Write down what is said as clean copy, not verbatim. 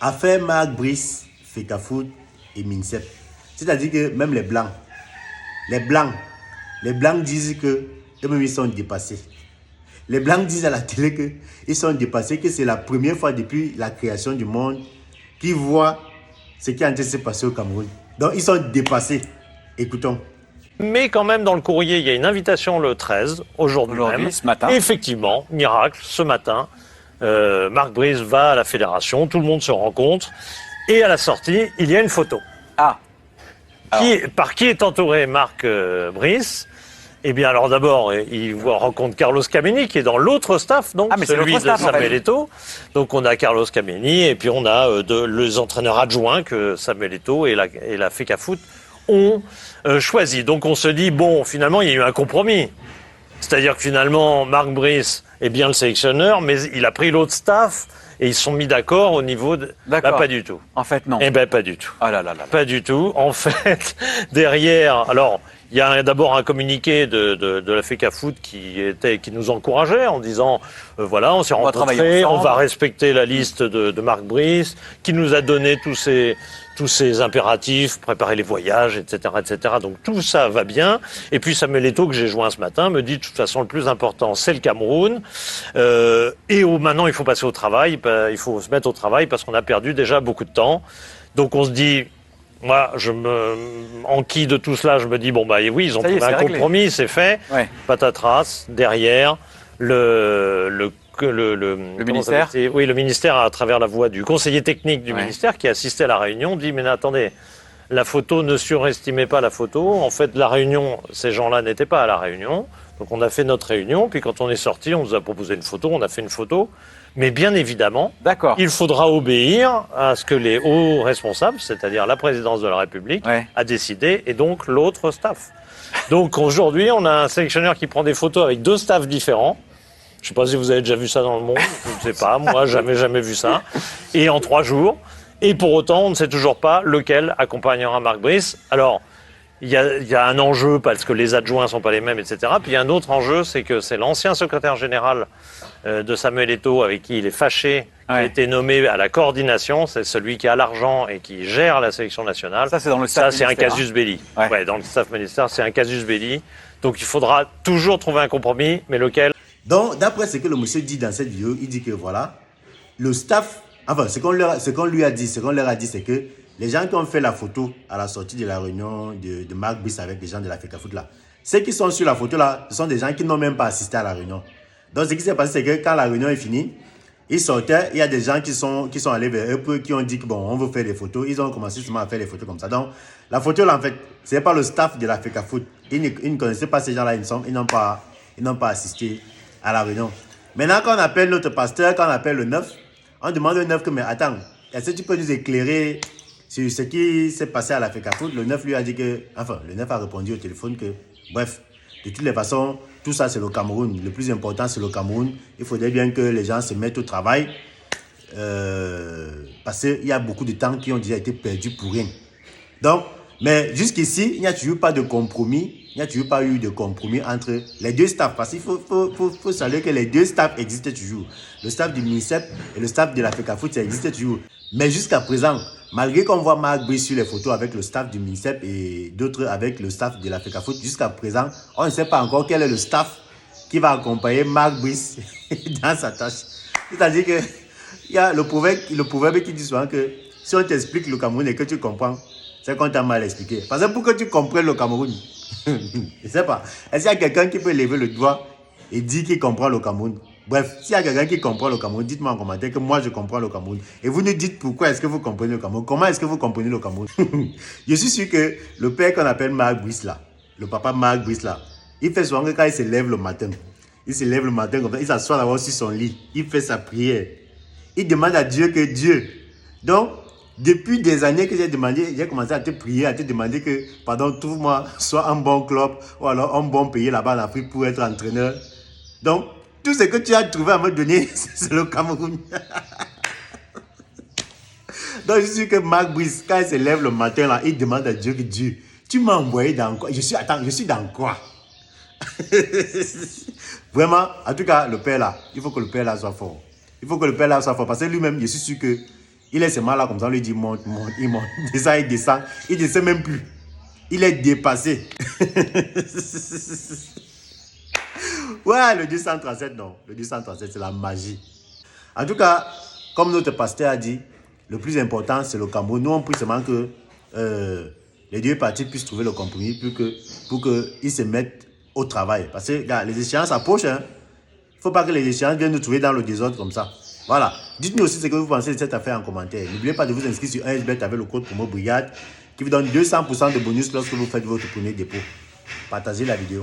Affaire Marc Brice, Fecafoot et Minsep. C'est-à-dire que même les Blancs, les Blancs disent que eux-mêmes ils sont dépassés. Les Blancs disent à la télé qu'ils sont dépassés, que c'est la première fois depuis la création du monde qu'ils voient ce qui est en train de se passer au Cameroun. Donc ils sont dépassés. Écoutons. Mais quand même, dans le courrier, il y a une invitation le 13, aujourd'hui même. Ce matin. Et effectivement, miracle, ce matin, Marc Brice va à la fédération, tout le monde se rencontre, et à la sortie, il y a une photo. Ah. Par qui est entouré Marc Brice? Eh bien, alors d'abord, il rencontre Carlos Kameni, qui est dans l'autre staff, donc celui de Samuel Eto'o. Donc on a Carlos Kameni, et puis on a les entraîneurs adjoints que Samuel Eto'o et la Fecafoot ont choisi. Donc on se dit, bon, finalement, il y a eu un compromis. C'est-à-dire que finalement, Marc Brice est bien le sélectionneur, mais il a pris l'autre staff et ils se sont mis d'accord au niveau de... D'accord. Bah, pas du tout. En fait, non. Eh ben, pas du tout. Ah là là là. Pas du tout. En fait, derrière... Alors, il y a d'abord un communiqué de la Fecafoot qui nous encourageait en disant, voilà, on s'est rencontrés, on va respecter la liste de Marc Brice, qui nous a donné tous ces impératifs, préparer les voyages, etc., etc. Donc tout ça va bien. Et puis Samuel Eto'o, que j'ai joint ce matin, me dit de toute façon le plus important, c'est le Cameroun. Maintenant, il faut passer au travail. Il faut se mettre au travail parce qu'on a perdu déjà beaucoup de temps. Donc on se dit... Moi, je me enquille de tout cela, je me dis, bon, bah oui, ils ont trouvé un compromis, c'est fait. Ouais. Patatras, derrière, le ministère. Oui, le ministère, à travers la voix du conseiller technique du ministère qui assistait à la réunion, dit, mais attendez, la photo, ne surestimez pas la photo. En fait, la réunion, ces gens-là n'étaient pas à la réunion. Donc on a fait notre réunion, puis quand on est sorti, on nous a proposé une photo, on a fait une photo. Mais bien évidemment, il faudra obéir à ce que les hauts responsables, c'est-à-dire la présidence de la République, a décidé, et donc l'autre staff. Donc aujourd'hui, on a un sélectionneur qui prend des photos avec deux staffs différents. Je ne sais pas si vous avez déjà vu ça dans le monde, je ne sais pas, moi jamais vu ça. Et en 3 jours. Et pour autant, on ne sait toujours pas lequel accompagnera Marc Brice. Alors, il y a un enjeu parce que les adjoints ne sont pas les mêmes, etc. Puis il y a un autre enjeu, c'est que c'est l'ancien secrétaire général de Samuel Eto'o, avec qui il est fâché, qui a été nommé à la coordination. C'est celui qui a l'argent et qui gère la sélection nationale. Ça, c'est dans le staff ministère. Ça, c'est un casus belli. Ouais, dans le staff ministère, c'est un casus belli. Donc il faudra toujours trouver un compromis, mais lequel? Donc, d'après ce que le monsieur dit dans cette vidéo, il dit que voilà, le staff, enfin, ce qu'on leur a dit, c'est que les gens qui ont fait la photo à la sortie de la réunion de Marc Brice avec les gens de la Fecafoot là, ceux qui sont sur la photo là, ce sont des gens qui n'ont même pas assisté à la réunion. Donc, ce qui s'est passé, c'est que quand la réunion est finie, ils sortaient, il y a des gens qui sont allés vers eux, qui ont dit que bon, on veut faire des photos. Ils ont commencé justement à faire des photos comme ça. Donc, la photo là, en fait, c'est pas le staff de la Fecafoot. Ils ne connaissaient pas ces gens-là, ils n'ont pas assisté à la réunion. Maintenant, quand on appelle notre pasteur, quand on appelle le 9, on demande au 9 que, mais attends, est-ce que tu peux nous éclairer sur ce qui s'est passé à la Fecafoot? Le 9 lui a dit que, enfin, le 9 a répondu au téléphone que, bref, de toutes les façons, tout ça c'est le Cameroun. Le plus important c'est le Cameroun. Il faudrait bien que les gens se mettent au travail. Parce qu'il y a beaucoup de temps qui ont déjà été perdus pour rien. Donc, mais jusqu'ici, il n'y a toujours pas de compromis. Il n'y a toujours pas eu de compromis entre les deux staffs. Parce qu'il faut saluer que les deux staffs existent toujours. Le staff du MINSEP et le staff de la Fecafoot, ça existe toujours. Mais jusqu'à présent, malgré qu'on voit Marc Brice sur les photos avec le staff du MINSEP et d'autres avec le staff de la Fecafoot, jusqu'à présent, on ne sait pas encore quel est le staff qui va accompagner Marc Brice dans sa tâche. C'est-à-dire qu'il y a le proverbe qui dit souvent que si on t'explique le Cameroun et que tu comprends, c'est qu'on t'a mal expliqué. Parce que pour que tu comprennes le Cameroun, je ne sais pas. Est-ce qu'il y a quelqu'un qui peut lever le doigt et dire qu'il comprend le Cameroun? Bref, s'il y a quelqu'un qui comprend le Cameroun, dites-moi en commentaire que moi je comprends le Cameroun. Et vous nous dites pourquoi est-ce que vous comprenez le Cameroun. Comment est-ce que vous comprenez le Cameroun? Je suis sûr que le père qu'on appelle Marc Brice là, le papa Marc Brice là, il fait souvent que quand il se lève le matin, comme ça, il s'assoit d'abord sur son lit, il fait sa prière. Il demande à Dieu que Dieu. Donc, depuis des années que j'ai commencé à te prier, à te demander que, pardon, trouve-moi soit un bon club ou alors un bon pays là-bas en Afrique pour être entraîneur. Donc, tout ce que tu as trouvé à me donner, c'est le Cameroun. Donc, je suis sûr que Marc Brice, quand il se lève le matin, là, il demande à Dieu que Dieu, tu m'as envoyé dans quoi? Je suis dans quoi? Vraiment, en tout cas, le père là, il faut que le père là soit fort. Il faut que le père là soit fort parce que lui-même, je suis sûr que Il est seulement là comme ça, on lui dit monte, il monte. Ça, il descend. Il ne descend même plus. Il est dépassé. Ouais, le 237, non. Le 237, c'est la magie. En tout cas, comme notre pasteur a dit, le plus important, c'est le Cameroun. Nous, on prie seulement que les deux parties puissent trouver le compromis pour qu'ils se mettent au travail. Parce que, gars, les échéances approchent. Hein. Il ne faut pas que les échéances viennent nous trouver dans le désordre comme ça. Voilà. Dites-nous aussi ce que vous pensez de cette affaire en commentaire. N'oubliez pas de vous inscrire sur 1xBet avec le code promo Brigade qui vous donne 200% de bonus lorsque vous faites votre premier dépôt. Partagez la vidéo.